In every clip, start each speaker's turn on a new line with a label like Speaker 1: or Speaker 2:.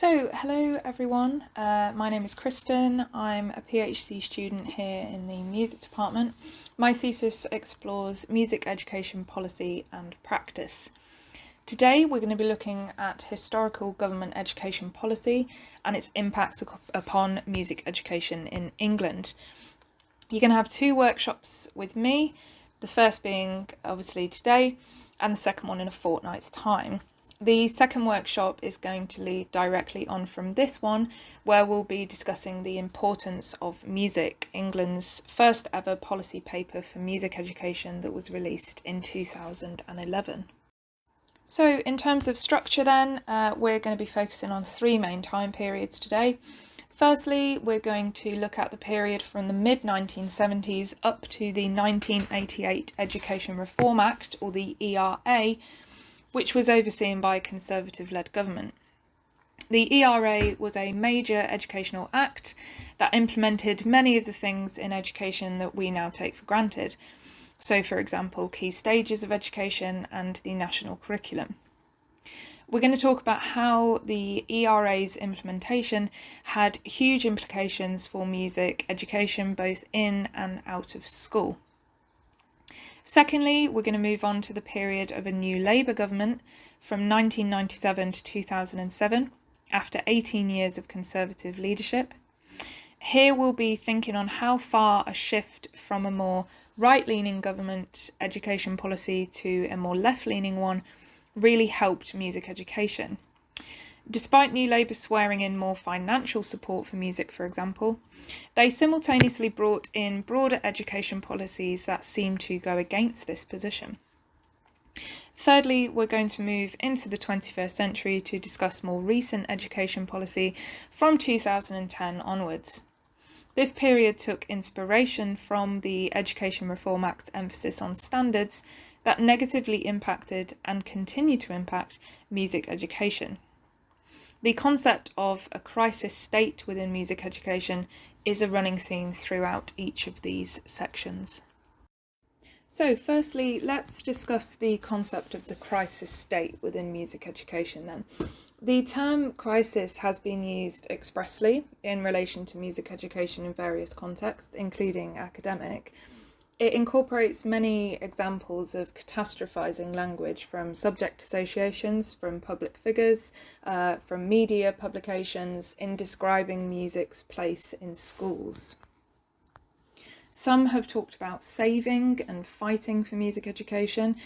Speaker 1: Hello everyone. My name is Kristen. I'm a PhD student here in the music department. My thesis explores music education policy and practice. Today we're going to be looking at historical government education policy and its impacts upon music education in England. You're going to have two workshops with me, the first being obviously today and the second one in a fortnight's time. The second workshop is going to lead directly on from this one, where we'll be discussing the importance of music, England's first ever policy paper for music education that was released in 2011. So in terms of structure then, we're going to be focusing on three main time periods today. Firstly, we're going to look at the period from the mid-1970s up to the 1988 Education Reform Act, or the ERA, which was overseen by a Conservative-led government. The ERA was a major educational act that implemented many of the things in education that we now take for granted. So, for example, key stages of education and the national curriculum. We're going to talk about how the ERA's implementation had huge implications for music education, both in and out of school. Secondly, we're going to move on to the period of a new Labour government from 1997 to 2007, after 18 years of Conservative leadership. Here we'll be thinking on how far a shift from a more right-leaning government education policy to a more left-leaning one really helped music education. Despite New Labour swearing in more financial support for music, for example, they simultaneously brought in broader education policies that seem to go against this position. Thirdly, we're going to move into the 21st century to discuss more recent education policy from 2010 onwards. This period took inspiration from the Education Reform Act's emphasis on standards that negatively impacted and continue to impact music education. The concept of a crisis state within music education is a running theme throughout each of these sections. So firstly, let's discuss the concept of the crisis state within music education then. The term crisis has been used expressly in relation to music education in various contexts, including academic. It incorporates many examples of catastrophising language from subject associations, from public figures, from media publications in describing music's place in schools. Some have talked about saving and fighting for music education.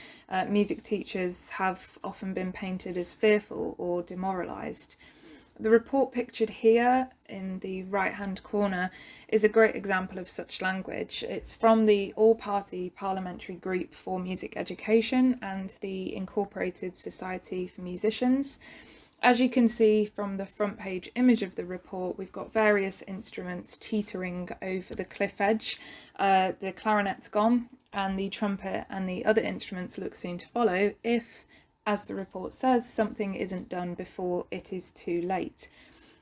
Speaker 1: Music teachers have often been painted as fearful or demoralised. The report pictured here in the right-hand corner is a great example of such language. It's from the All-Party Parliamentary Group for Music Education and the Incorporated Society for Musicians. As you can see from the front page image of the report, we've got various instruments teetering over the cliff edge. The clarinet's gone, and the trumpet and the other instruments look soon to follow if, as the report says, something isn't done before it is too late.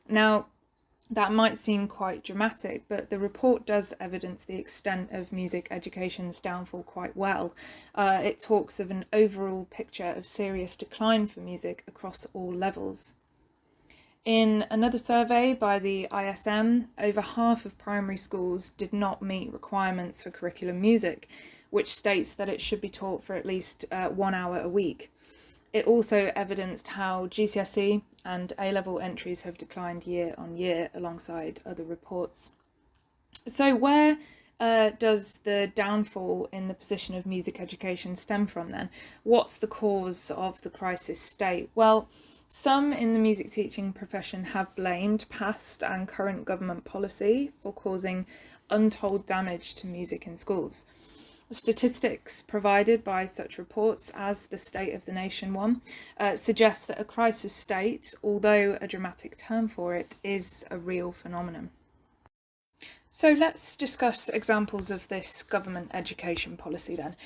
Speaker 1: Now, that might seem quite dramatic, but the report does evidence the extent of music education's downfall quite well. It talks of an overall picture of serious decline for music across all levels. In another survey by the ISM, over half of primary schools did not meet requirements for curriculum music, which states that it should be taught for at least 1 hour a week. It also evidenced how GCSE and A-level entries have declined year on year alongside other reports. So where does the downfall in the position of music education stem from then? What's the cause of the crisis state? Well, some in the music teaching profession have blamed past and current government policy for causing untold damage to music in schools. Statistics provided by such reports as the State of the Nation one suggest that a crisis state, although a dramatic term for it, is a real phenomenon. So let's discuss examples of this government education policy then.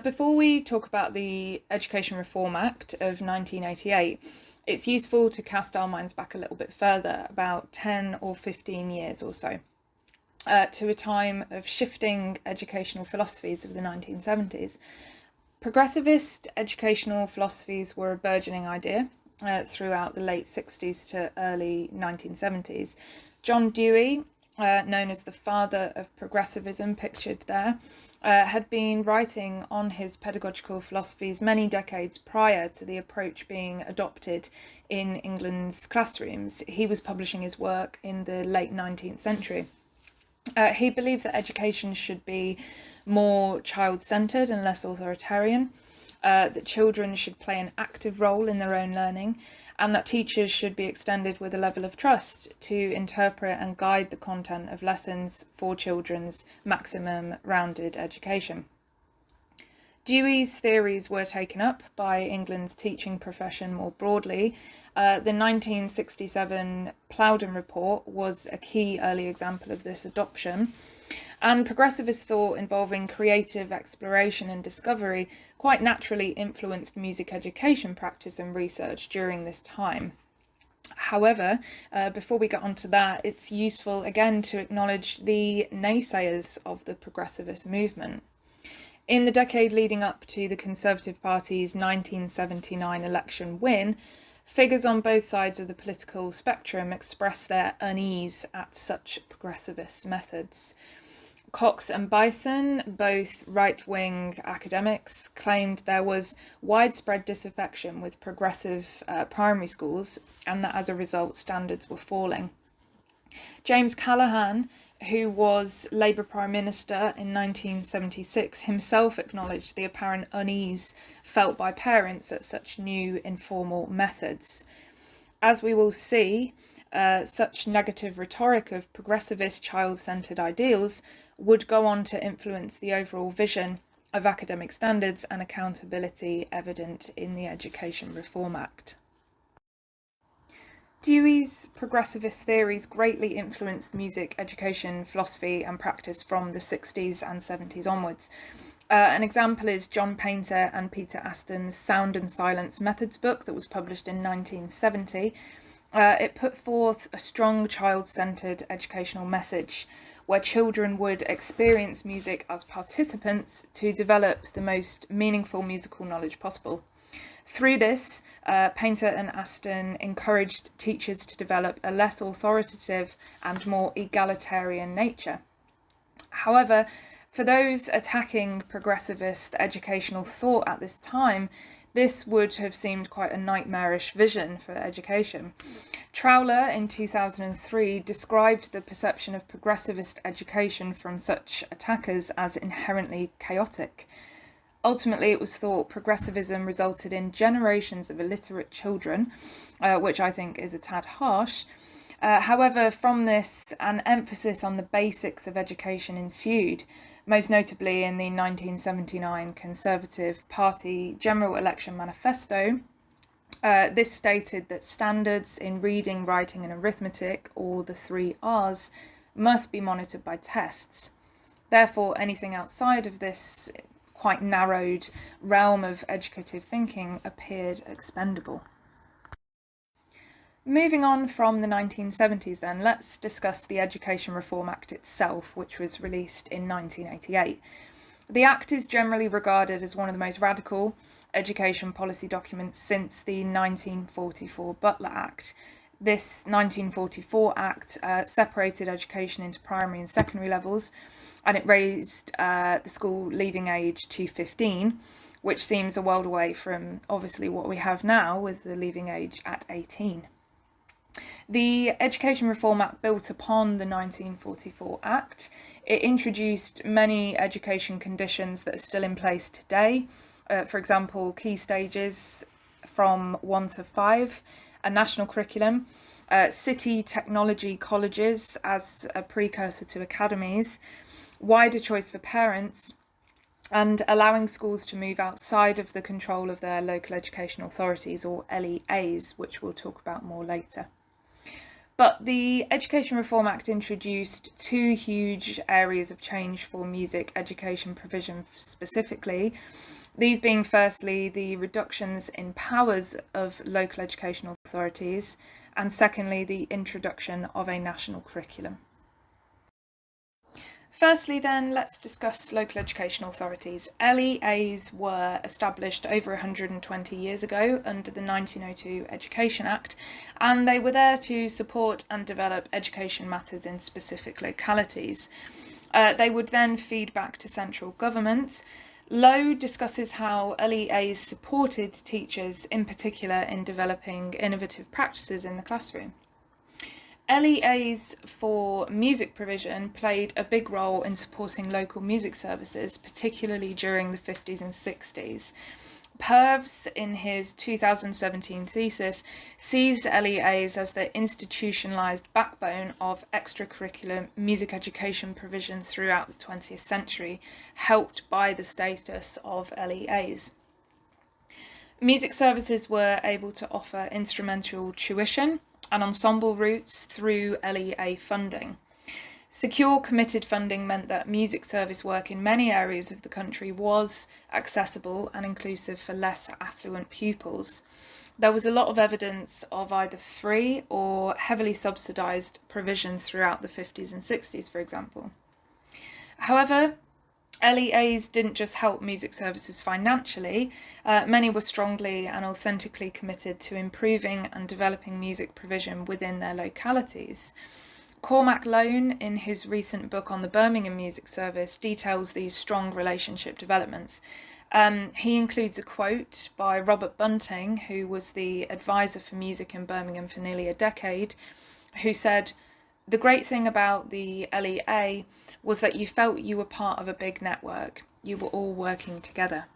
Speaker 1: Before we talk about the Education Reform Act of 1988, it's useful to cast our minds back a little bit further, about 10 or 15 years or so. To a time of shifting educational philosophies of the 1970s. Progressivist educational philosophies were a burgeoning idea, throughout the late 60s to early 1970s. John Dewey, known as the father of progressivism, pictured there, had been writing on his pedagogical philosophies many decades prior to the approach being adopted in England's classrooms. He was publishing his work in the late 19th century. He believed that education should be more child-centred and less authoritarian, that children should play an active role in their own learning, and that teachers should be extended with a level of trust to interpret and guide the content of lessons for children's maximum rounded education. Dewey's theories were taken up by England's teaching profession more broadly. The 1967 Plowden Report was a key early example of this adoption, and progressivist thought involving creative exploration and discovery quite naturally influenced music education practice and research during this time. However, before we get onto that, it's useful again to acknowledge the naysayers of the progressivist movement. In the decade leading up to the Conservative Party's 1979 election win, figures on both sides of the political spectrum expressed their unease at such progressivist methods. Cox and Bison, both right-wing academics, claimed there was widespread disaffection with progressive primary schools and that as a result standards were falling. James Callaghan, who was Labour Prime Minister in 1976, himself acknowledged the apparent unease felt by parents at such new informal methods. As we will see, such negative rhetoric of progressivist child-centred ideals would go on to influence the overall vision of academic standards and accountability evident in the Education Reform Act. Dewey's progressivist theories greatly influenced music education, philosophy and practice from the 60s and 70s onwards. An example is John Painter and Peter Aston's Sound and Silence Methods book that was published in 1970. It put forth a strong child-centred educational message where children would experience music as participants to develop the most meaningful musical knowledge possible. Through this, Painter and Aston encouraged teachers to develop a less authoritative and more egalitarian nature. However, for those attacking progressivist educational thought at this time, this would have seemed quite a nightmarish vision for education. Trowler in 2003 described the perception of progressivist education from such attackers as inherently chaotic. Ultimately, it was thought progressivism resulted in generations of illiterate children, which I think is a tad harsh. However, from this, an emphasis on the basics of education ensued, most notably in the 1979 Conservative Party General Election Manifesto. This stated that standards in reading, writing and arithmetic, or the 3 R's, must be monitored by tests. Therefore, anything outside of this quite narrowed realm of educative thinking appeared expendable. Moving on from the 1970s then, let's discuss the Education Reform Act itself, which was released in 1988. The Act is generally regarded as one of the most radical education policy documents since the 1944 Butler Act. This 1944 Act separated education into primary and secondary levels, and it raised the school leaving age to 15, which seems a world away from obviously what we have now with the leaving age at 18. The Education Reform Act built upon the 1944 Act. It introduced many education conditions that are still in place today. For example, key stages from 1 to 5, a national curriculum, city technology colleges as a precursor to academies, wider choice for parents, and allowing schools to move outside of the control of their local education authorities, or LEAs, which we'll talk about more later. But the Education Reform Act introduced 2 huge areas of change for music education provision specifically, these being firstly the reductions in powers of local educational authorities, and secondly the introduction of a national curriculum. Firstly then, let's discuss local education authorities. LEAs were established over 120 years ago under the 1902 Education Act, and they were there to support and develop education matters in specific localities. They would then feed back to central government. Lowe discusses how LEAs supported teachers, in particular in developing innovative practices in the classroom. LEAs for music provision played a big role in supporting local music services, particularly during the 50s and 60s. Purves, in his 2017 thesis, sees LEAs as the institutionalised backbone of extracurricular music education provision throughout the 20th century, helped by the status of LEAs. Music services were able to offer instrumental tuition and ensemble routes through LEA funding. Secure, committed funding meant that music service work in many areas of the country was accessible and inclusive for less affluent pupils. There was a lot of evidence of either free or heavily subsidised provision throughout the 50s and 60s, for example. However, LEAs didn't just help music services financially, many were strongly and authentically committed to improving and developing music provision within their localities. Cormac Lone, in his recent book on the Birmingham Music Service, details these strong relationship developments. He includes a quote by Robert Bunting, who was the advisor for music in Birmingham for nearly a decade, who said, "The great thing about the LEA was that you felt you were part of a big network. You were all working together."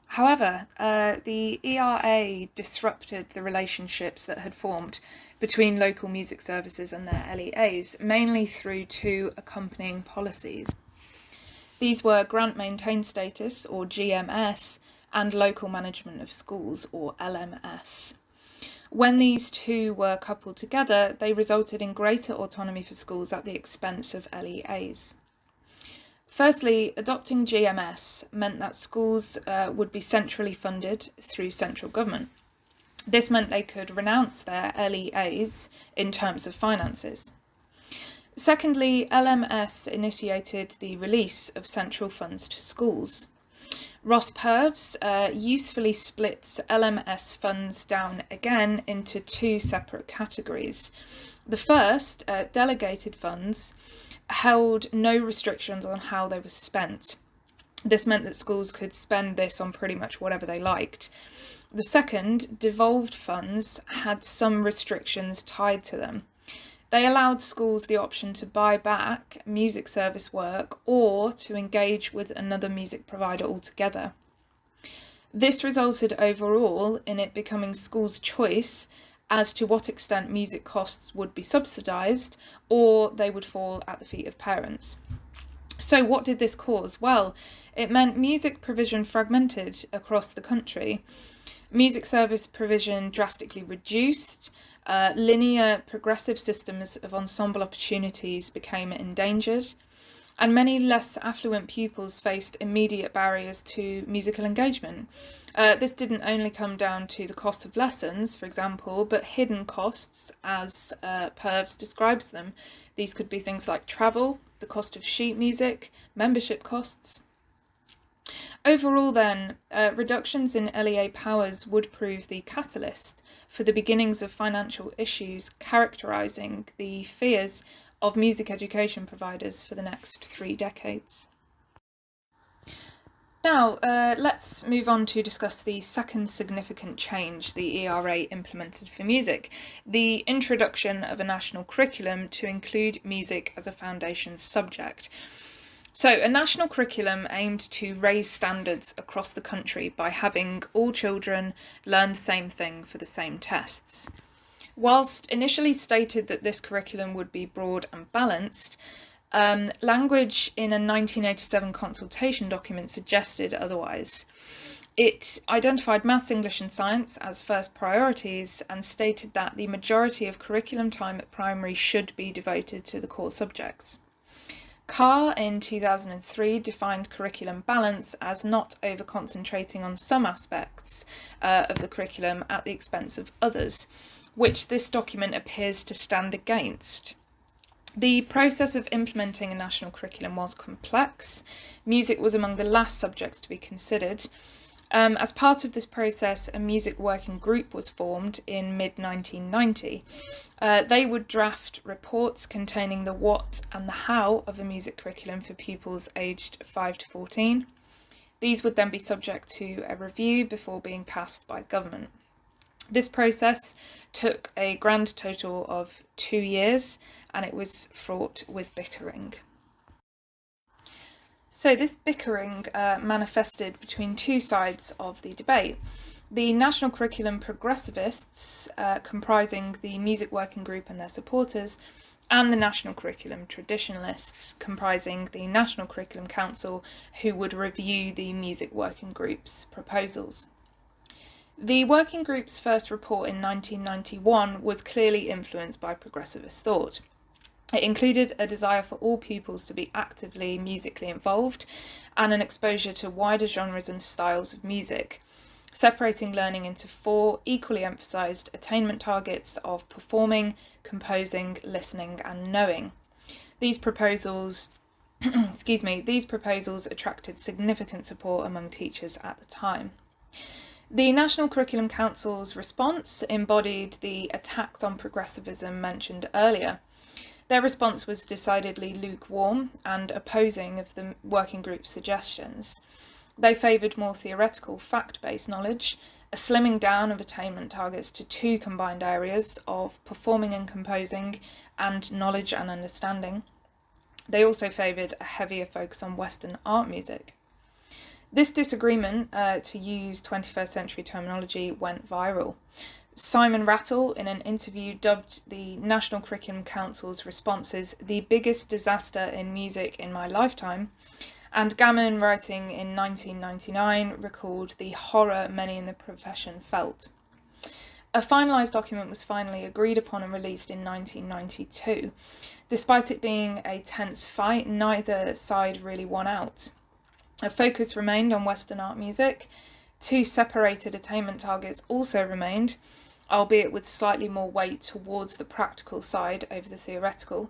Speaker 1: However, the ERA disrupted the relationships that had formed between local music services and their LEAs, mainly through two accompanying policies. These were grant maintained status, or GMS, and local management of schools, or LMS. When these two were coupled together, they resulted in greater autonomy for schools at the expense of LEAs. Firstly, adopting GMS meant that schools would be centrally funded through central government. This meant they could renounce their LEAs in terms of finances. Secondly, LMS initiated the release of central funds to schools. Ross Purves usefully splits LMS funds down again into two separate categories. The first, delegated funds, held no restrictions on how they were spent. This meant that schools could spend this on pretty much whatever they liked. The second, devolved funds, had some restrictions tied to them. They allowed schools the option to buy back music service work or to engage with another music provider altogether. This resulted overall in it becoming schools' choice as to what extent music costs would be subsidised or they would fall at the feet of parents. So what did this cause? Well, it meant music provision fragmented across the country. Music service provision drastically reduced. Linear progressive systems of ensemble opportunities became endangered, and many less affluent pupils faced immediate barriers to musical engagement. This didn't only come down to the cost of lessons, for example, but hidden costs, as Purves describes them. These could be things like travel, the cost of sheet music, membership costs. Overall then, reductions in LEA powers would prove the catalyst for the beginnings of financial issues characterising the fears of music education providers for the next 3 decades. Now, let's move on to discuss the second significant change the ERA implemented for music, the introduction of a national curriculum to include music as a foundation subject. So, a national curriculum aimed to raise standards across the country by having all children learn the same thing for the same tests. Whilst initially stated that this curriculum would be broad and balanced, language in a 1987 consultation document suggested otherwise. It identified maths, English and science as first priorities and stated that the majority of curriculum time at primary should be devoted to the core subjects. Carr in 2003 defined curriculum balance as not over-concentrating on some aspects of the curriculum at the expense of others, which this document appears to stand against. The process of implementing a national curriculum was complex. Music was among the last subjects to be considered. As part of this process, a music working group was formed in mid-1990. They would draft reports containing the what and the how of a music curriculum for pupils aged 5 to 14. These would then be subject to a review before being passed by government. This process took a grand total of 2 years, and it was fraught with bickering. So this bickering manifested between two sides of the debate. The national curriculum progressivists, comprising the music working group and their supporters, and the national curriculum traditionalists, comprising the National Curriculum Council, who would review the music working group's proposals. The working group's first report in 1991 was clearly influenced by progressivist thought. It included a desire for all pupils to be actively musically involved and an exposure to wider genres and styles of music, separating learning into 4 equally emphasised attainment targets of performing, composing, listening and knowing. These proposals attracted significant support among teachers at the time. The National Curriculum Council's response embodied the attacks on progressivism mentioned earlier. Their response was decidedly lukewarm and opposing of the working group's suggestions. They favoured more theoretical, fact-based knowledge, a slimming down of attainment targets to 2 combined areas of performing and composing, and knowledge and understanding. They also favoured a heavier focus on Western art music. This disagreement, to use 21st century terminology, went viral. Simon Rattle, in an interview, dubbed the National Curriculum Council's responses the biggest disaster in music in my lifetime, and Gammon, writing in 1999, recalled the horror many in the profession felt. A finalised document was finally agreed upon and released in 1992. Despite it being a tense fight, neither side really won out. A focus remained on Western art music. 2 separated attainment targets also remained, albeit with slightly more weight towards the practical side over the theoretical.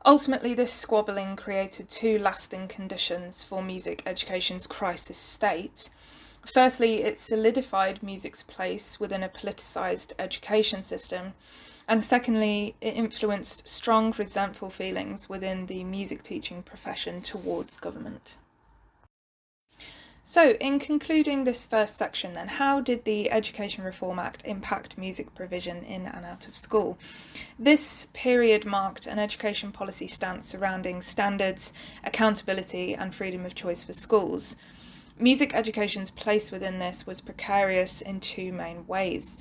Speaker 1: Ultimately, this squabbling created 2 lasting conditions for music education's crisis state. Firstly, it solidified music's place within a politicised education system, and secondly, it influenced strong resentful feelings within the music teaching profession towards government. So, in concluding this first section then, how did the Education Reform Act impact music provision in and out of school? This period marked an education policy stance surrounding standards, accountability and freedom of choice for schools. Music education's place within this was precarious in 2 main ways.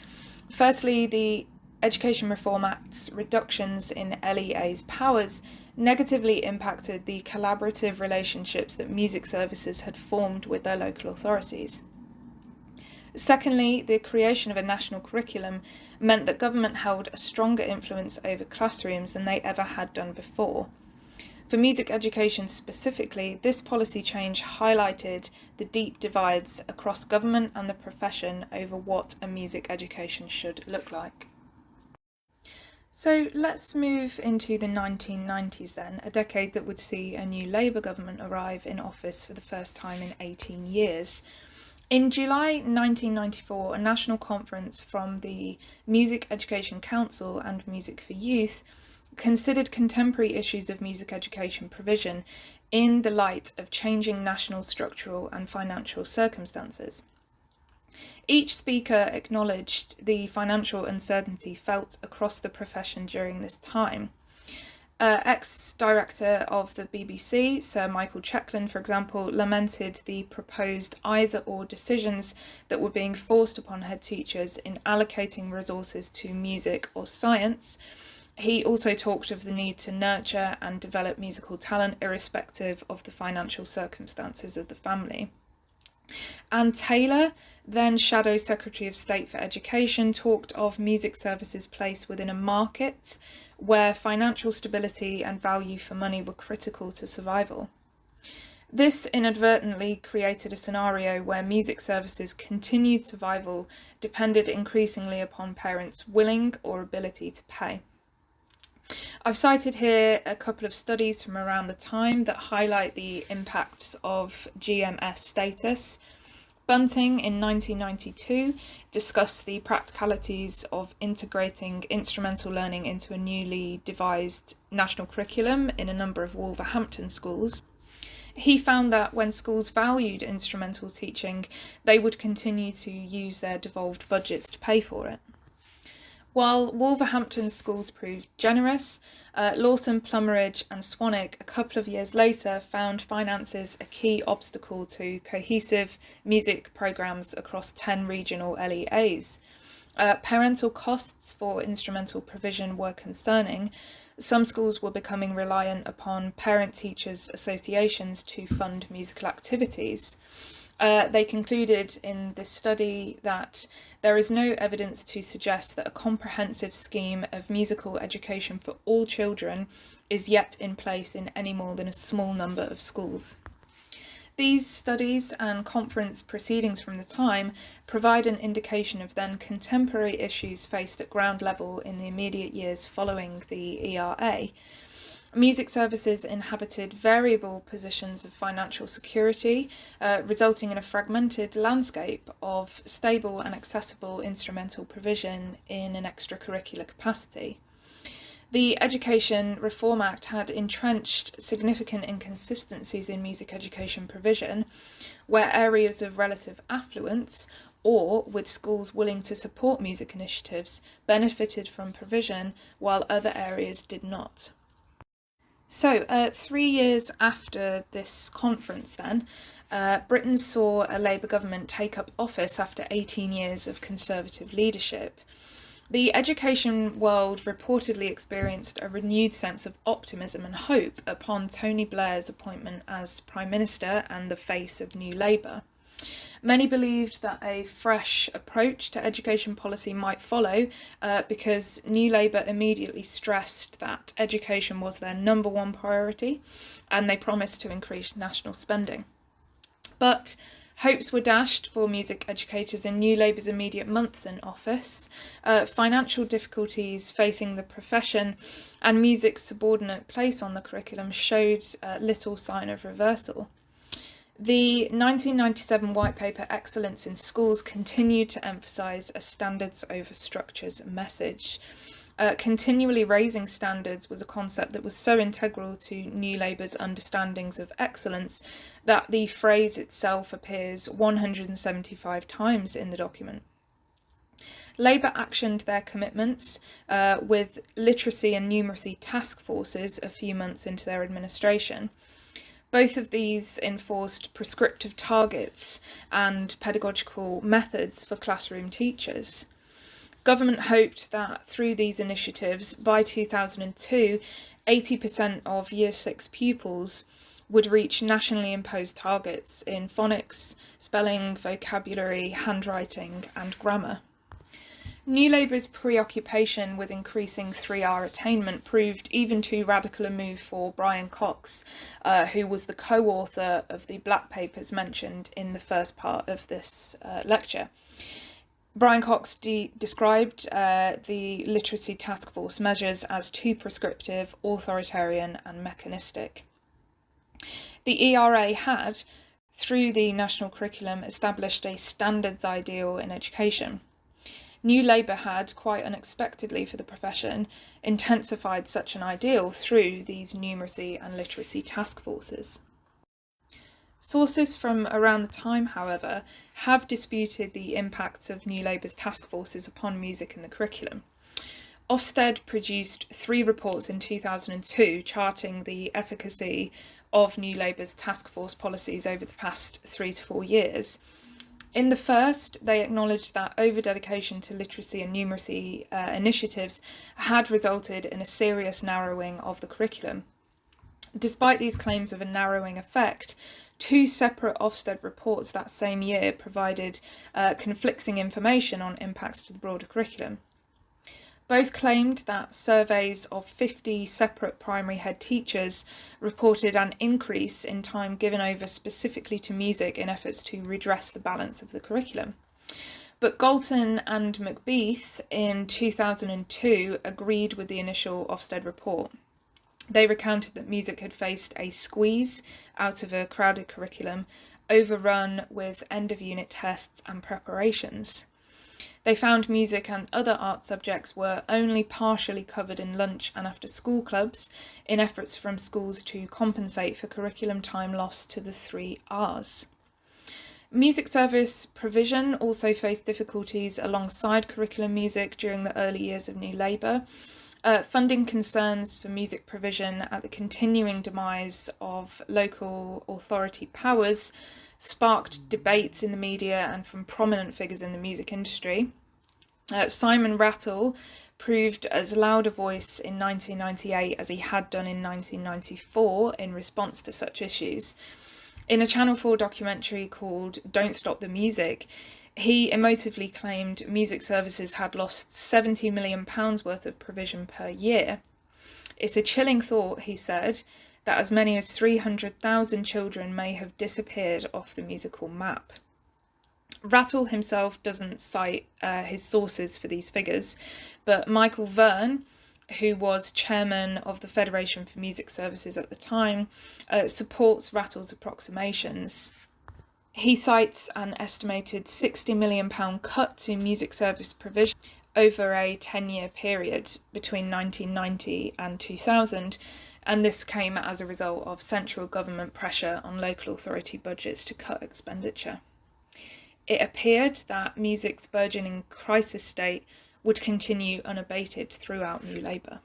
Speaker 1: Firstly, the Education Reform Act's reductions in LEA's powers negatively impacted the collaborative relationships that music services had formed with their local authorities. Secondly, the creation of a national curriculum meant that government held a stronger influence over classrooms than they ever had done before. For music education specifically, this policy change highlighted the deep divides across government and the profession over what a music education should look like. So let's move into the 1990s then, a decade that would see a new Labour government arrive in office for the first time in 18 years. In July 1994, a national conference from the Music Education Council and Music for Youth considered contemporary issues of music education provision in the light of changing national structural and financial circumstances. Each speaker acknowledged the financial uncertainty felt across the profession during this time. Ex-director of the BBC, Sir Michael Checkland, for example, lamented the proposed either-or decisions that were being forced upon head teachers in allocating resources to music or science. He also talked of the need to nurture and develop musical talent irrespective of the financial circumstances of the family. Anne Taylor, then Shadow Secretary of State for Education, talked of music services' place within a market where financial stability and value for money were critical to survival. This inadvertently created a scenario where music services' continued survival depended increasingly upon parents' willing or ability to pay. I've cited here a couple of studies from around the time that highlight the impacts of GMS status. Bunting in 1992 discussed the practicalities of integrating instrumental learning into a newly devised national curriculum in a number of Wolverhampton schools. He found that when schools valued instrumental teaching, they would continue to use their devolved budgets to pay for it. While Wolverhampton schools proved generous, Lawson, Plummeridge and Swanwick a couple of years later found finances a key obstacle to cohesive music programmes across 10 regional LEAs. Parental costs for instrumental provision were concerning. Some schools were becoming reliant upon parent-teachers associations to fund musical activities. They concluded in this study that there is no evidence to suggest that a comprehensive scheme of musical education for all children is yet in place in any more than a small number of schools. These studies and conference proceedings from the time provide an indication of then contemporary issues faced at ground level in the immediate years following the ERA. Music services inhabited variable positions of financial security, resulting in a fragmented landscape of stable and accessible instrumental provision in an extracurricular capacity. The Education Reform Act had entrenched significant inconsistencies in music education provision, where areas of relative affluence, or with schools willing to support music initiatives, benefited from provision, while other areas did not. So, 3 years after this conference then, Britain saw a Labour government take up office after 18 years of Conservative leadership. The education world reportedly experienced a renewed sense of optimism and hope upon Tony Blair's appointment as Prime Minister and the face of New Labour. Many believed that a fresh approach to education policy might follow because New Labour immediately stressed that education was their number one priority and they promised to increase national spending. But hopes were dashed for music educators in New Labour's immediate months in office. Financial difficulties facing the profession and music's subordinate place on the curriculum showed little sign of reversal. The 1997 White Paper Excellence in Schools continued to emphasise a standards over structures message. Continually raising standards was a concept that was so integral to New Labour's understandings of excellence that the phrase itself appears 175 times in the document. Labour actioned their commitments with literacy and numeracy task forces a few months into their administration. Both of these enforced prescriptive targets and pedagogical methods for classroom teachers. Government hoped that through these initiatives, by 2002, 80% of Year 6 pupils would reach nationally imposed targets in phonics, spelling, vocabulary, handwriting and grammar. New Labour's preoccupation with increasing 3R attainment proved even too radical a move for Brian Cox, who was the co-author of the Black Papers mentioned in the first part of this lecture. Brian Cox described the literacy task force measures as too prescriptive, authoritarian and mechanistic. The ERA had, through the national curriculum, established a standards ideal in education. New Labour had, quite unexpectedly for the profession, intensified such an ideal through these numeracy and literacy task forces. Sources from around the time, however, have disputed the impacts of New Labour's task forces upon music in the curriculum. Ofsted produced 3 reports in 2002 charting the efficacy of New Labour's task force policies over the past 3 to 4 years. In the first, they acknowledged that over-dedication to literacy and numeracy initiatives had resulted in a serious narrowing of the curriculum. Despite these claims of a narrowing effect, 2 separate Ofsted reports that same year provided conflicting information on impacts to the broader curriculum. Both claimed that surveys of 50 separate primary head teachers reported an increase in time given over specifically to music in efforts to redress the balance of the curriculum. But Galton and Macbeth in 2002 agreed with the initial Ofsted report. They recounted that music had faced a squeeze out of a crowded curriculum, overrun with end-of-unit tests and preparations. They found music and other art subjects were only partially covered in lunch and after-school clubs in efforts from schools to compensate for curriculum time lost to the 3 Rs. Music service provision also faced difficulties alongside curriculum music during the early years of New Labour. Funding concerns for music provision at the continuing demise of local authority powers sparked debates in the media and from prominent figures in the music industry. Simon Rattle proved as loud a voice in 1998 as he had done in 1994 in response to such issues. In a Channel 4 documentary called Don't Stop the Music, he emotively claimed music services had lost £70 million worth of provision per year. It's a chilling thought, he said, that as many as 300,000 children may have disappeared off the musical map. Rattle himself doesn't cite his sources for these figures, but Michael Verne, who was chairman of the Federation for Music Services at the time, supports Rattle's approximations. He cites an estimated £60 million cut to music service provision over a 10-year period between 1990 and 2000, and this came as a result of central government pressure on local authority budgets to cut expenditure. It appeared that music's burgeoning crisis state would continue unabated throughout New Labour.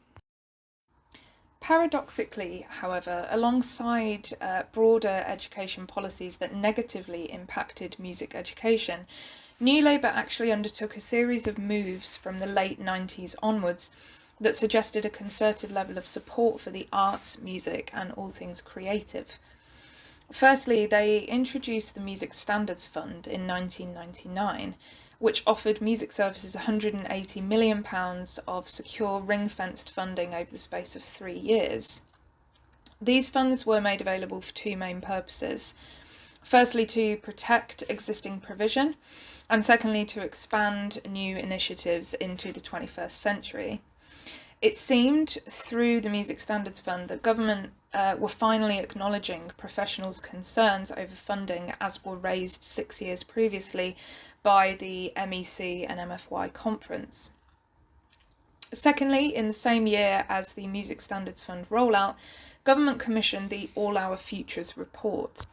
Speaker 1: Paradoxically, however, alongside broader education policies that negatively impacted music education, New Labour actually undertook a series of moves from the late 90s onwards that suggested a concerted level of support for the arts, music, and all things creative. Firstly, they introduced the Music Standards Fund in 1999, which offered music services £180 million of secure ring-fenced funding over the space of 3 years. These funds were made available for 2 main purposes. Firstly, to protect existing provision, and secondly, to expand new initiatives into the 21st century. It seemed through the Music Standards Fund that government were finally acknowledging professionals' concerns over funding as were raised 6 years previously by the MEC and MFY conference. Secondly, in the same year as the Music Standards Fund rollout, government commissioned the All Our Futures report.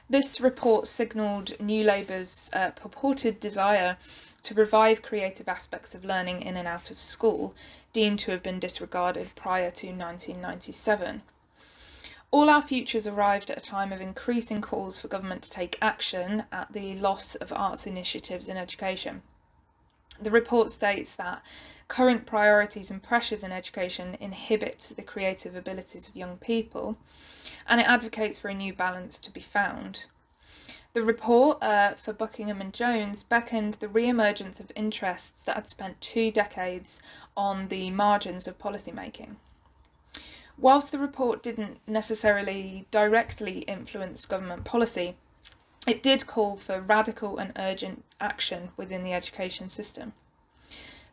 Speaker 1: This report signalled New Labour's purported desire to revive creative aspects of learning in and out of school, deemed to have been disregarded prior to 1997. All Our Futures arrived at a time of increasing calls for government to take action at the loss of arts initiatives in education. The report states that current priorities and pressures in education inhibit the creative abilities of young people, and it advocates for a new balance to be found. The report for Buckingham and Jones beckoned the re-emergence of interests that had spent 2 decades on the margins of policymaking. Whilst the report didn't necessarily directly influence government policy, it did call for radical and urgent action within the education system.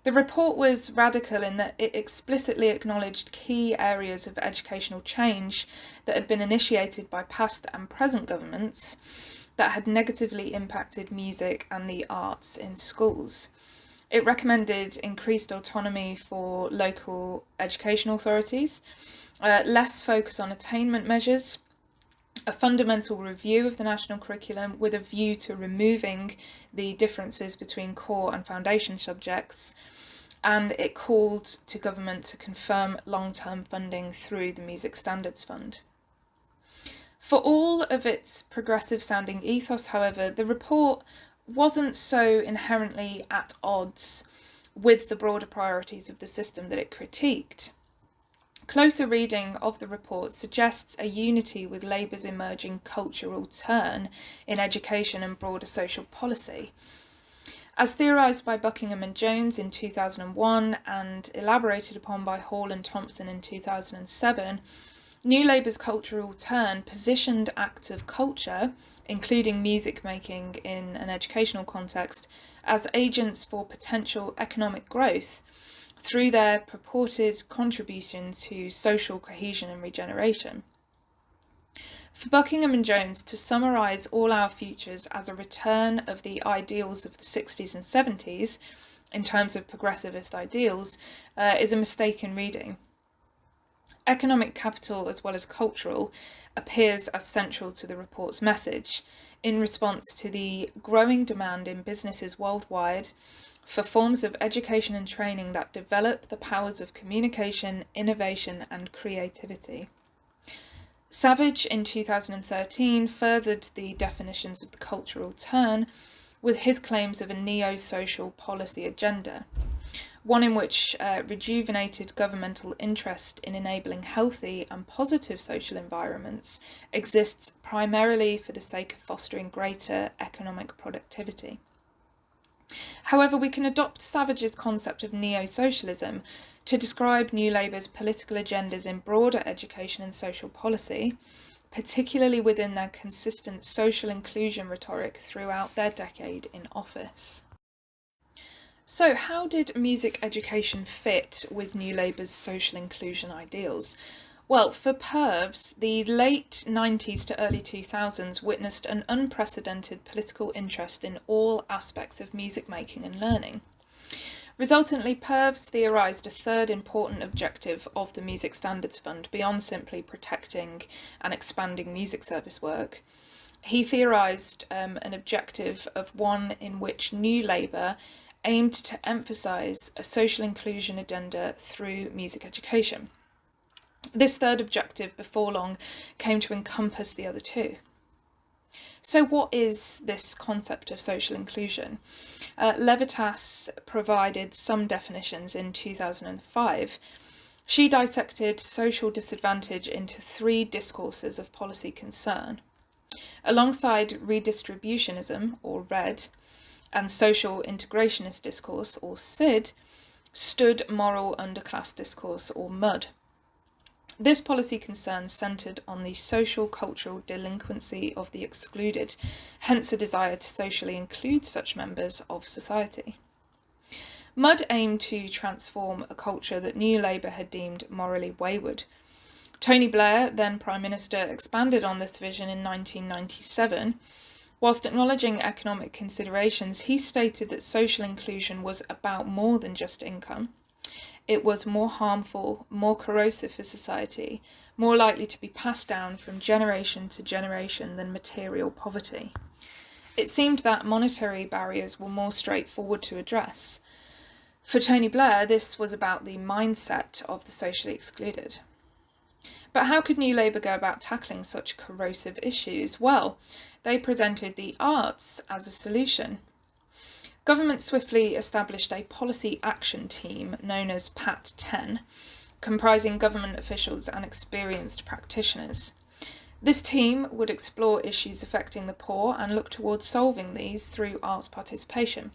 Speaker 1: The report was radical in that it explicitly acknowledged key areas of educational change that had been initiated by past and present governments that had negatively impacted music and the arts in schools. It recommended increased autonomy for local education authorities, less focus on attainment measures, a fundamental review of the national curriculum with a view to removing the differences between core and foundation subjects, and it called to government to confirm long-term funding through the Music Standards Fund. For all of its progressive-sounding ethos, however, the report wasn't so inherently at odds with the broader priorities of the system that it critiqued. Closer reading of the report suggests a unity with Labour's emerging cultural turn in education and broader social policy. As theorised by Buckingham and Jones in 2001 and elaborated upon by Hall and Thompson in 2007, New Labour's cultural turn positioned acts of culture, including music making in an educational context, as agents for potential economic growth through their purported contribution to social cohesion and regeneration. For Buckingham and Jones to summarise all our futures as a return of the ideals of the 60s and 70s, in terms of progressivist ideals, is a mistaken reading. Economic capital, as well as cultural, appears as central to the report's message in response to the growing demand in businesses worldwide for forms of education and training that develop the powers of communication, innovation, and creativity. Savage in 2013 furthered the definitions of the cultural turn with his claims of a neo-social policy agenda, one in which rejuvenated governmental interest in enabling healthy and positive social environments exists primarily for the sake of fostering greater economic productivity. However, we can adopt Savage's concept of neo-socialism to describe New Labour's political agendas in broader education and social policy, particularly within their consistent social inclusion rhetoric throughout their decade in office. So, how did music education fit with New Labour's social inclusion ideals? Well, for Purves, the late 90s to early 2000s witnessed an unprecedented political interest in all aspects of music making and learning. Resultantly, Purves theorised a third important objective of the Music Standards Fund beyond simply protecting and expanding music service work. He theorised an objective of one in which New Labour aimed to emphasise a social inclusion agenda through music education. This third objective, before long, came to encompass the other two. So what is this concept of social inclusion? Levitas provided some definitions in 2005. She dissected social disadvantage into 3 discourses of policy concern. Alongside redistributionism, or RED, and social integrationist discourse, or SID, stood moral underclass discourse, or MUD. This policy concern centred on the social cultural delinquency of the excluded, hence a desire to socially include such members of society. MUD aimed to transform a culture that New Labour had deemed morally wayward. Tony Blair, then Prime Minister, expanded on this vision in 1997. Whilst acknowledging economic considerations, he stated that social inclusion was about more than just income. It was more harmful, more corrosive for society, more likely to be passed down from generation to generation than material poverty. It seemed that monetary barriers were more straightforward to address. For Tony Blair, this was about the mindset of the socially excluded. But how could New Labour go about tackling such corrosive issues? Well, they presented the arts as a solution. Government swiftly established a policy action team known as PAT 10, comprising government officials and experienced practitioners. This team would explore issues affecting the poor and look towards solving these through arts participation.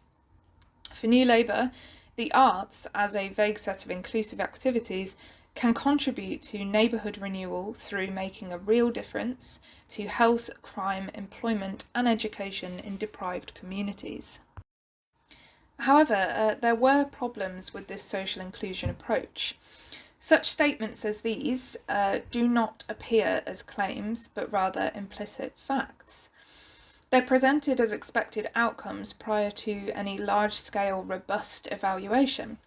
Speaker 1: For New Labour, the arts, as a vague set of inclusive activities, can contribute to neighbourhood renewal through making a real difference to health, crime, employment and education in deprived communities. However, there were problems with this social inclusion approach. Such statements as these do not appear as claims, but rather implicit facts. They're presented as expected outcomes prior to any large-scale, robust evaluation.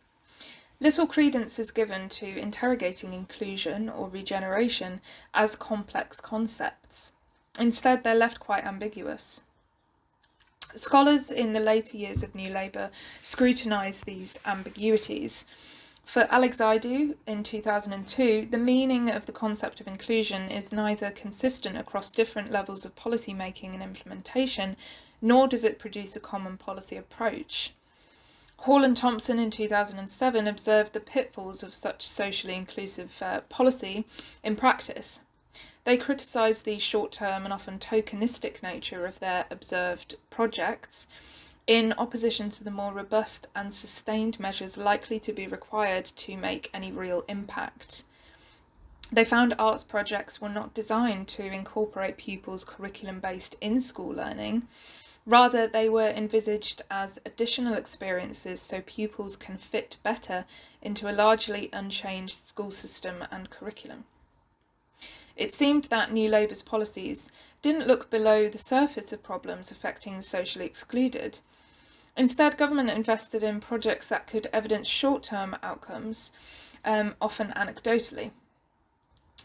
Speaker 1: Little credence is given to interrogating inclusion or regeneration as complex concepts. Instead, they're left quite ambiguous. Scholars in the later years of New Labour scrutinised these ambiguities. For Alexidou in 2002, the meaning of the concept of inclusion is neither consistent across different levels of policy making and implementation, nor does it produce a common policy approach. Hall and Thompson in 2007 observed the pitfalls of such socially inclusive policy in practice. They criticised the short-term and often tokenistic nature of their observed projects in opposition to the more robust and sustained measures likely to be required to make any real impact. They found arts projects were not designed to incorporate pupils' curriculum-based in-school learning. Rather, they were envisaged as additional experiences so pupils can fit better into a largely unchanged school system and curriculum. It seemed that New Labour's policies didn't look below the surface of problems affecting the socially excluded. Instead, government invested in projects that could evidence short-term outcomes, often anecdotally.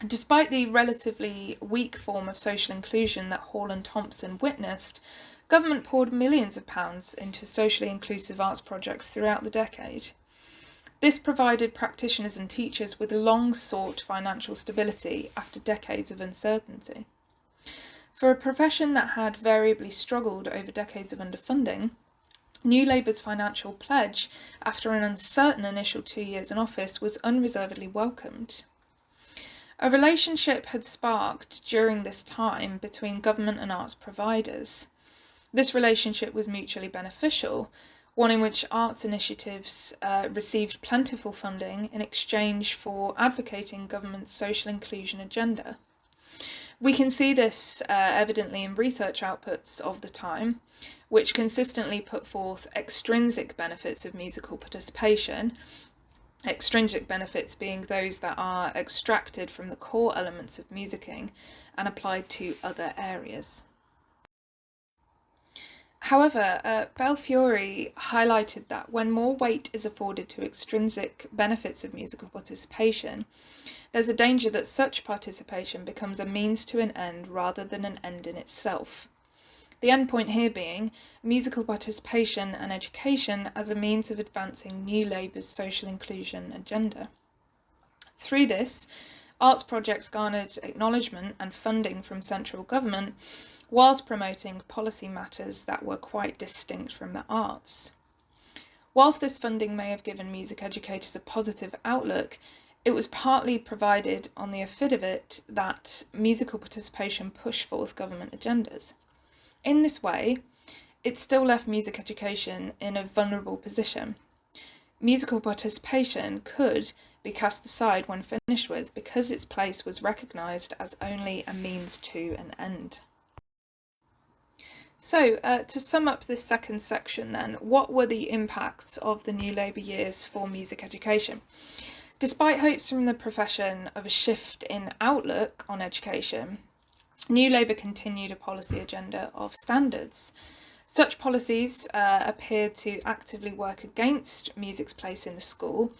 Speaker 1: Despite the relatively weak form of social inclusion that Hall and Thompson witnessed, government poured millions of pounds into socially inclusive arts projects throughout the decade. This provided practitioners and teachers with long-sought financial stability after decades of uncertainty. For a profession that had variably struggled over decades of underfunding, New Labour's financial pledge, after an uncertain initial 2 years in office, was unreservedly welcomed. A relationship had sparked during this time between government and arts providers. This relationship was mutually beneficial, one in which arts initiatives received plentiful funding in exchange for advocating government's social inclusion agenda. We can see this evidently in research outputs of the time, which consistently put forth extrinsic benefits of musical participation, extrinsic benefits being those that are extracted from the core elements of musicking and applied to other areas. However, Belfiore highlighted that when more weight is afforded to extrinsic benefits of musical participation, there's a danger that such participation becomes a means to an end rather than an end in itself. The end point here being musical participation and education as a means of advancing New Labour's social inclusion agenda. Through this, arts projects garnered acknowledgement and funding from central government, whilst promoting policy matters that were quite distinct from the arts. Whilst this funding may have given music educators a positive outlook, it was partly provided on the affidavit that musical participation pushed forth government agendas. In this way, it still left music education in a vulnerable position. Musical participation could be cast aside when finished with because its place was recognised as only a means to an end. So, to sum up this second section then, what were the impacts of the New Labour years for music education? Despite hopes from the profession of a shift in outlook on education, New Labour continued a policy agenda of standards. Such policies appeared to actively work against music's place in the school.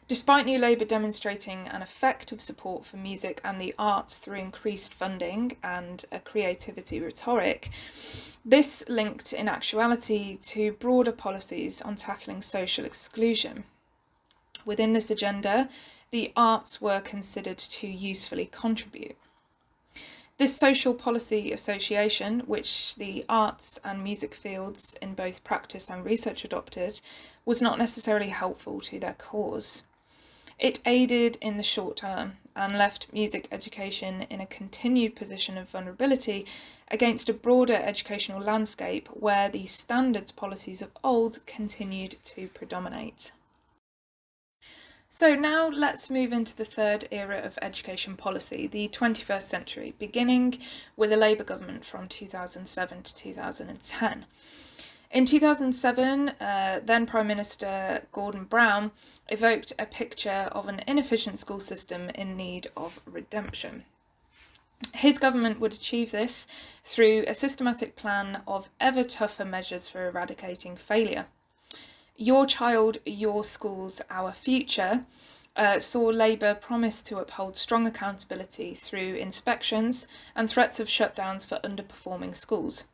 Speaker 1: Despite New Labour demonstrating an effective support for music and the arts through increased funding and a creativity rhetoric, this linked in actuality to broader policies on tackling social exclusion. Within this agenda, the arts were considered to usefully contribute. This social policy association, which the arts and music fields in both practice and research adopted, was not necessarily helpful to their cause. It aided in the short term and left music education in a continued position of vulnerability against a broader educational landscape where the standards policies of old continued to predominate. So now let's move into the third era of education policy, the 21st century, beginning with the Labour government from 2007 to 2010. In 2007, then Prime Minister Gordon Brown evoked a picture of an inefficient school system in need of redemption. His government would achieve this through a systematic plan of ever tougher measures for eradicating failure. Your Child, Your Schools, Our Future saw Labour promise to uphold strong accountability through inspections and threats of shutdowns for underperforming schools.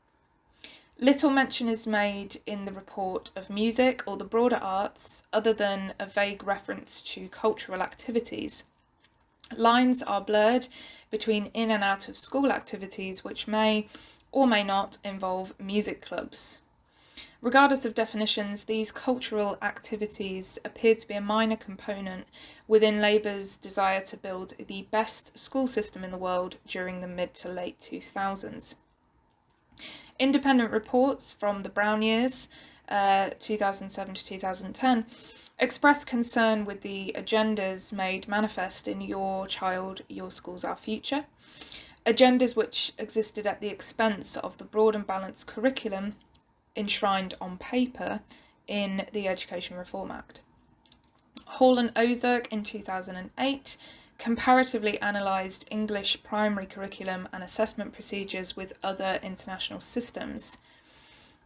Speaker 1: Little mention is made in the report of music or the broader arts, other than a vague reference to cultural activities. Lines are blurred between in and out of school activities which may or may not involve music clubs. Regardless of definitions, these cultural activities appear to be a minor component within Labour's desire to build the best school system in the world during the mid to late 2000s. Independent reports from the Brown years, 2007 to 2010, Express concern with the agendas made manifest in Your Child, Your Schools, Our Future, agendas which existed at the expense of the broad and balanced curriculum enshrined on paper in the Education Reform Act. Hall and Ozark in 2008 comparatively analysed English primary curriculum and assessment procedures with other international systems.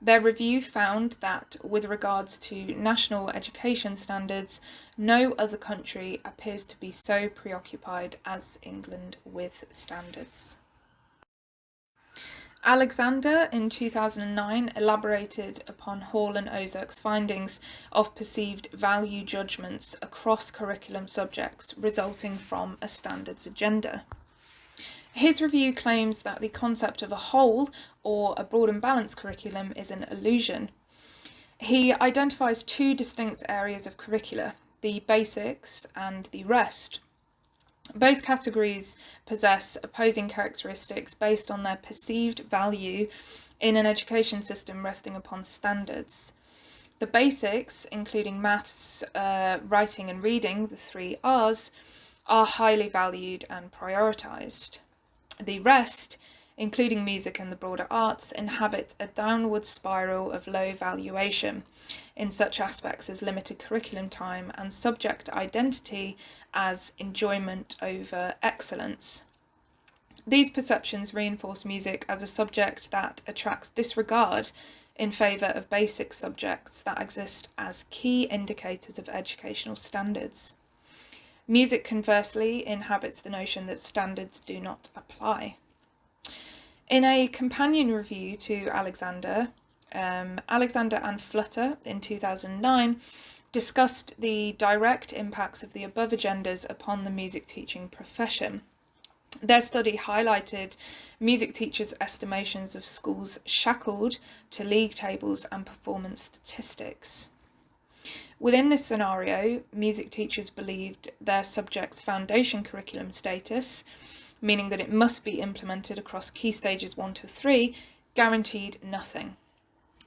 Speaker 1: Their review found that, with regards to national education standards, no other country appears to be so preoccupied as England with standards. Alexander in 2009 elaborated upon Hall and Ozark's findings of perceived value judgments across curriculum subjects resulting from a standards agenda. His review claims that the concept of a whole, or a broad and balanced curriculum, is an illusion. He identifies two distinct areas of curricula, the basics and the rest. Both categories possess opposing characteristics based on their perceived value in an education system resting upon standards. The basics, including maths, writing and reading, the 3 R's, are highly valued and prioritised. The rest, including music and the broader arts, inhabit a downward spiral of low valuation in such aspects as limited curriculum time and subject identity as enjoyment over excellence. These perceptions reinforce music as a subject that attracts disregard in favour of basic subjects that exist as key indicators of educational standards. Music, conversely, inhabits the notion that standards do not apply. In a companion review to Alexander, Alexander and Flutter in 2009 discussed the direct impacts of the above agendas upon the music teaching profession. Their study highlighted music teachers' estimations of schools shackled to league tables and performance statistics. Within this scenario, music teachers believed their subject's foundation curriculum status, meaning that it must be implemented across key stages 1 to 3, guaranteed nothing.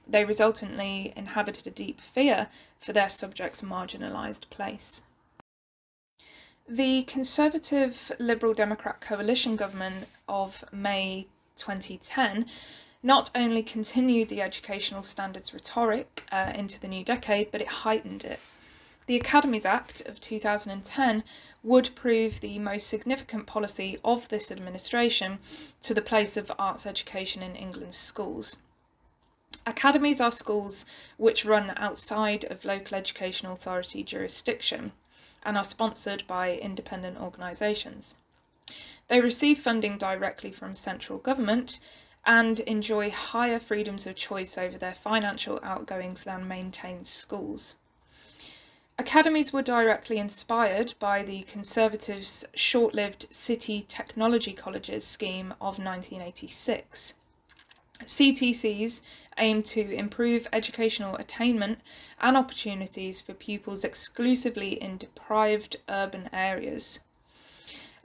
Speaker 1: They resultantly inhabited a deep fear for their subject's marginalised place. The Conservative Liberal Democrat coalition government of May 2010 not only continued the educational standards rhetoric into the new decade, but it heightened it. The Academies Act of 2010 would prove the most significant policy of this administration to the place of arts education in England's schools. Academies are schools which run outside of local education authority jurisdiction and are sponsored by independent organisations. They receive funding directly from central government and enjoy higher freedoms of choice over their financial outgoings than maintained schools. Academies were directly inspired by the Conservatives' short-lived City Technology Colleges scheme of 1986. CTCs aim to improve educational attainment and opportunities for pupils exclusively in deprived urban areas.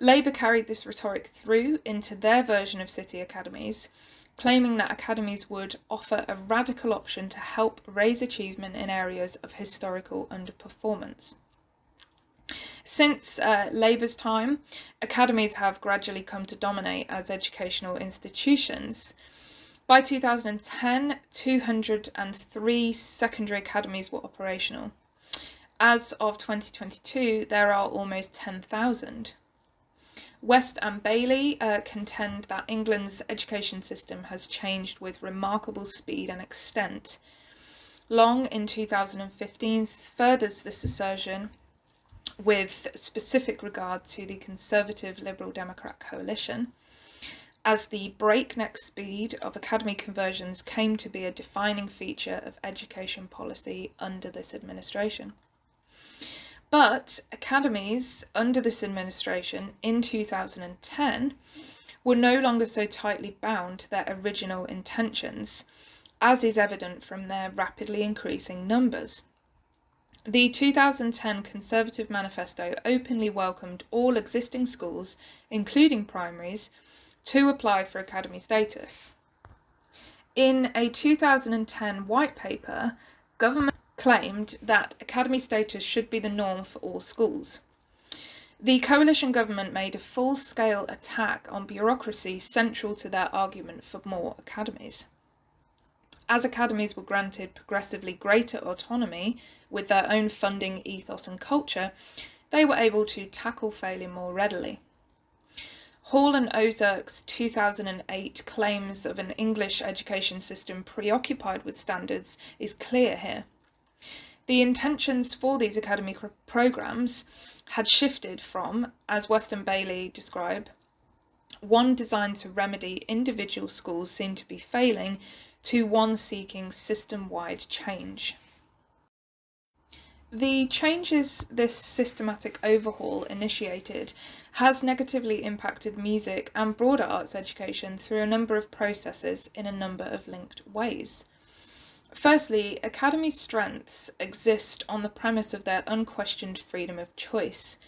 Speaker 1: Labour carried this rhetoric through into their version of city academies, claiming that academies would offer a radical option to help raise achievement in areas of historical underperformance. Since Labour's time, academies have gradually come to dominate as educational institutions. By 2010, 203 secondary academies were operational. As of 2022, there are almost 10,000. West and Bailey contend that England's education system has changed with remarkable speed and extent. Long in 2015 furthers this assertion with specific regard to the Conservative Liberal Democrat coalition, as the breakneck speed of academy conversions came to be a defining feature of education policy under this administration. But academies under this administration in 2010 were no longer so tightly bound to their original intentions, as is evident from their rapidly increasing numbers. The 2010 Conservative Manifesto openly welcomed all existing schools, including primaries, to apply for academy status. In a 2010 white paper, government claimed that academy status should be the norm for all schools. The coalition government made a full-scale attack on bureaucracy central to their argument for more academies. As academies were granted progressively greater autonomy with their own funding, ethos and culture, they were able to tackle failure more readily. Hall and Ozark's 2008 claims of an English education system preoccupied with standards is clear here. The intentions for these academy programmes had shifted from, as Weston Bailey described, one designed to remedy individual schools seen to be failing, to one seeking system-wide change. The changes this systematic overhaul initiated has negatively impacted music and broader arts education through a number of processes in a number of linked ways. Firstly, academy strengths exist on the premise of their unquestioned freedom of choice.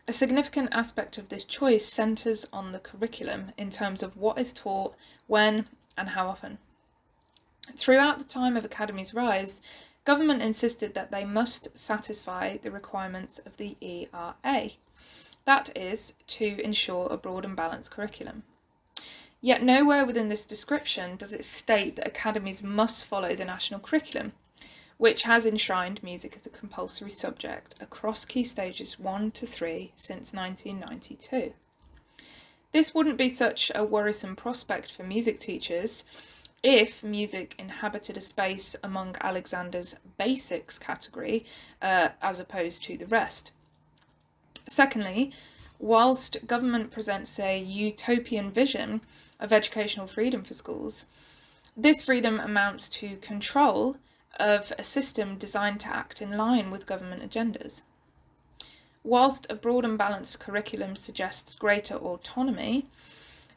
Speaker 1: A significant aspect of this choice centres on the curriculum in terms of what is taught, when, and how often. Throughout the time of academies' rise, government insisted that they must satisfy the requirements of the ERA, that is, to ensure a broad and balanced curriculum. Yet nowhere within this description does it state that academies must follow the national curriculum, which has enshrined music as a compulsory subject across Key Stages 1 to 3 since 1992. This wouldn't be such a worrisome prospect for music teachers if music inhabited a space among Alexander's basics category as opposed to the rest. Secondly, whilst government presents a utopian vision of educational freedom for schools, this freedom amounts to control of a system designed to act in line with government agendas. Whilst a broad and balanced curriculum suggests greater autonomy,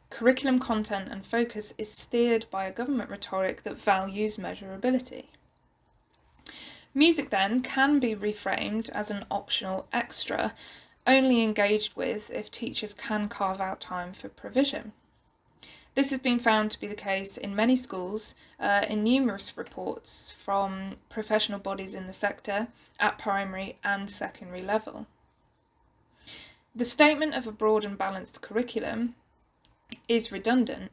Speaker 1: curriculum content and focus is steered by a government rhetoric that values measurability. Music then can be reframed as an optional extra, only engaged with if teachers can carve out time for provision. This has been found to be the case in many schools, in numerous reports from professional bodies in the sector at primary and secondary level. The statement of a broad and balanced curriculum is redundant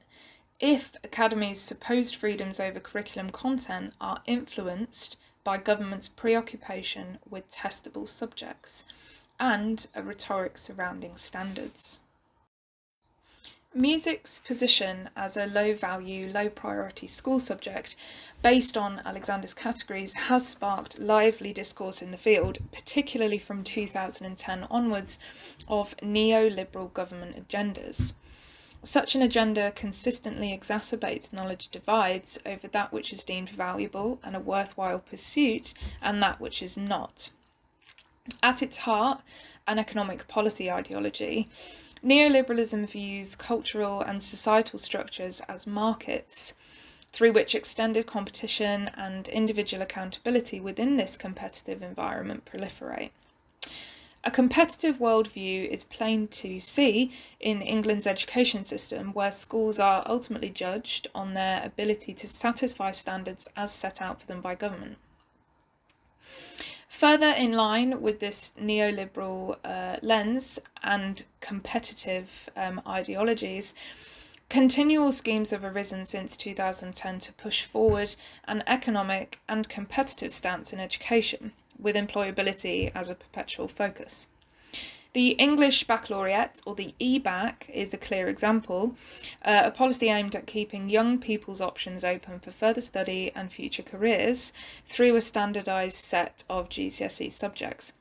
Speaker 1: if academies' supposed freedoms over curriculum content are influenced by government's preoccupation with testable subjects and a rhetoric surrounding standards. Music's position as a low-value, low-priority school subject based on Alexander's categories has sparked lively discourse in the field, particularly from 2010 onwards, of neoliberal government agendas. Such an agenda consistently exacerbates knowledge divides over that which is deemed valuable and a worthwhile pursuit and that which is not. At its heart, an economic policy ideology, neoliberalism views cultural and societal structures as markets, through which extended competition and individual accountability within this competitive environment proliferate. A competitive worldview is plain to see in England's education system, where schools are ultimately judged on their ability to satisfy standards as set out for them by government. Further in line with this neoliberal lens and competitive ideologies, continual schemes have arisen since 2010 to push forward an economic and competitive stance in education, with employability as a perpetual focus. The English Baccalaureate, or the EBAC, is a clear example, a policy aimed at keeping young people's options open for further study and future careers through a standardised set of GCSE subjects.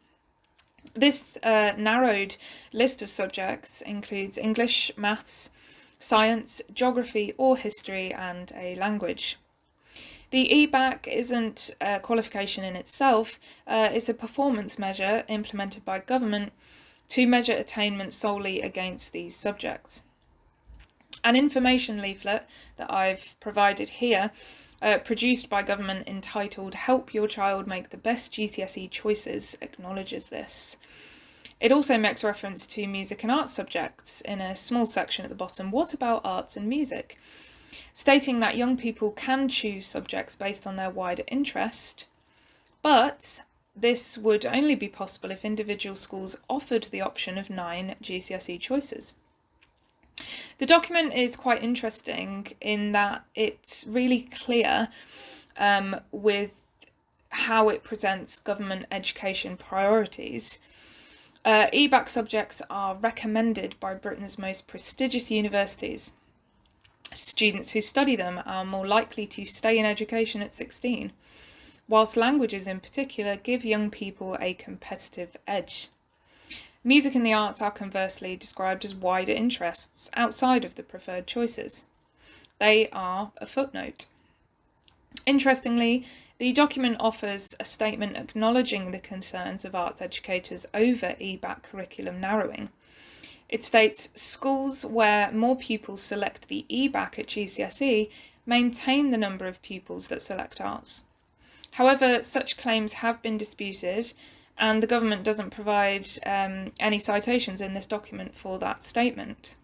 Speaker 1: This narrowed list of subjects includes English, maths, science, geography or history, and a language. The EBAC isn't a qualification in itself, it's a performance measure implemented by government to measure attainment solely against these subjects. An information leaflet that I've provided here, produced by government, entitled "Help Your Child Make the Best GCSE Choices," acknowledges this. It also makes reference to music and arts subjects in a small section at the bottom, "What about arts and music?" stating that young people can choose subjects based on their wider interest, But this would only be possible if individual schools offered the option of 9 GCSE choices. The document is quite interesting in that it's really clear with how it presents government education priorities. EBAC subjects are recommended by Britain's most prestigious universities. Students who study them are more likely to stay in education at 16, whilst languages in particular give young people a competitive edge. Music and the arts are conversely described as wider interests outside of the preferred choices. They are a footnote. Interestingly, the document offers a statement acknowledging the concerns of arts educators over EBAC curriculum narrowing. It states, schools where more pupils select the EBAC at GCSE maintain the number of pupils that select arts. However, such claims have been disputed, and the government doesn't provide any citations in this document for that statement.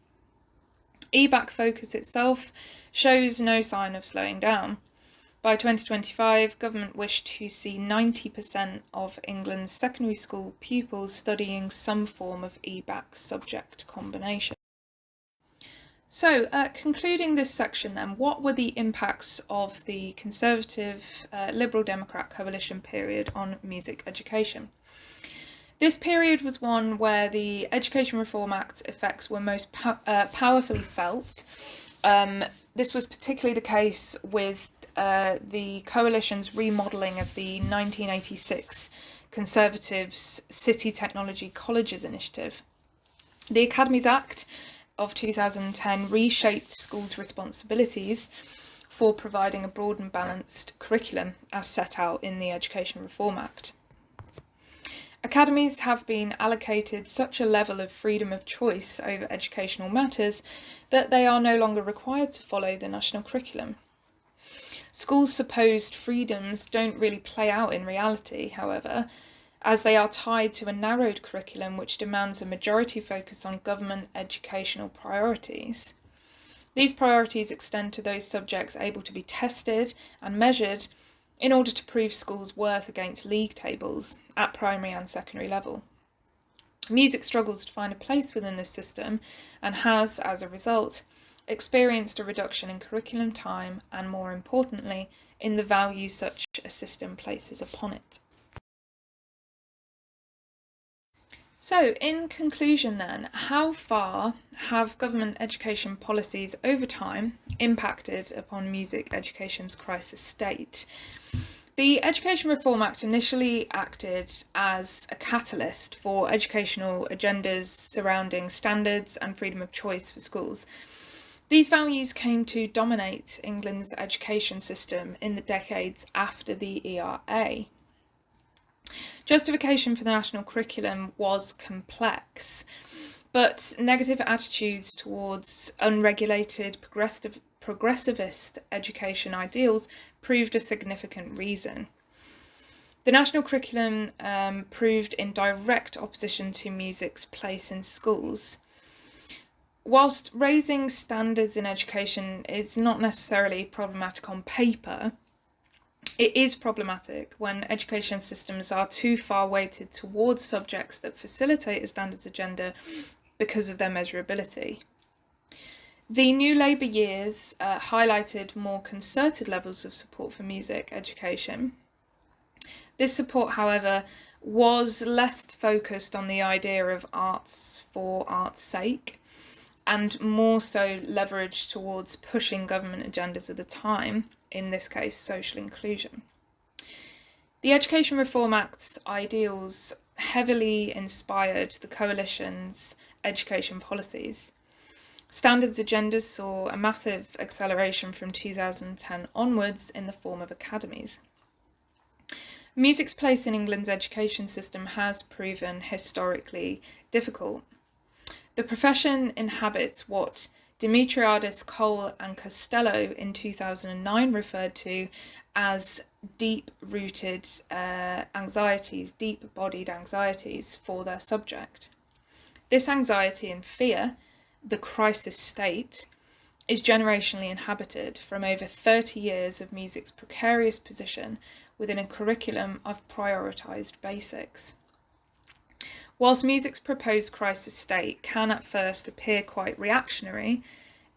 Speaker 1: EBAC focus itself shows no sign of slowing down. By 2025, government wished to see 90% of England's secondary school pupils studying some form of EBAC subject combination. So, concluding this section then, what were the impacts of the Conservative Liberal Democrat coalition period on music education? This period was one where the Education Reform Act effects were most powerfully felt. This was particularly the case with the coalition's remodelling of the 1986 Conservatives' City Technology Colleges initiative. The Academies Act of 2010 reshaped schools' responsibilities for providing a broad and balanced curriculum as set out in the Education Reform Act. Academies have been allocated such a level of freedom of choice over educational matters that they are no longer required to follow the national curriculum. Schools' supposed freedoms don't really play out in reality, however, as they are tied to a narrowed curriculum which demands a majority focus on government educational priorities. These priorities extend to those subjects able to be tested and measured in order to prove schools' worth against league tables at primary and secondary level. Music struggles to find a place within this system and has, as a result, experienced a reduction in curriculum time and, more importantly, in the value such a system places upon it. So, in conclusion then, how far have government education policies over time impacted upon music education's crisis state? The Education Reform Act initially acted as a catalyst for educational agendas surrounding standards and freedom of choice for schools. These values came to dominate England's education system in the decades after the ERA. Justification for the national curriculum was complex, but negative attitudes towards unregulated, progressivist education ideals proved a significant reason. The national curriculum proved in direct opposition to music's place in schools. Whilst raising standards in education is not necessarily problematic on paper, it is problematic when education systems are too far weighted towards subjects that facilitate a standards agenda because of their measurability. The New Labour years highlighted more concerted levels of support for music education. This support, however, was less focused on the idea of arts for art's sake, and more so leveraged towards pushing government agendas of the time, in this case social inclusion. The Education Reform Act's ideals heavily inspired the coalition's education policies. Standards agendas saw a massive acceleration from 2010 onwards in the form of academies. Music's place in England's education system has proven historically difficult. The profession inhabits what Demetriadis, Cole and Costello in 2009 referred to as deep-rooted anxieties, deep-bodied anxieties for their subject. This anxiety and fear, the crisis state, is generationally inhabited from over 30 years of music's precarious position within a curriculum of prioritised basics. Whilst music's proposed crisis state can at first appear quite reactionary,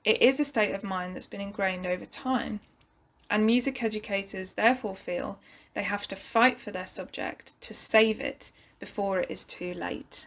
Speaker 1: it is a state of mind that's been ingrained over time, and music educators therefore feel they have to fight for their subject to save it before it is too late.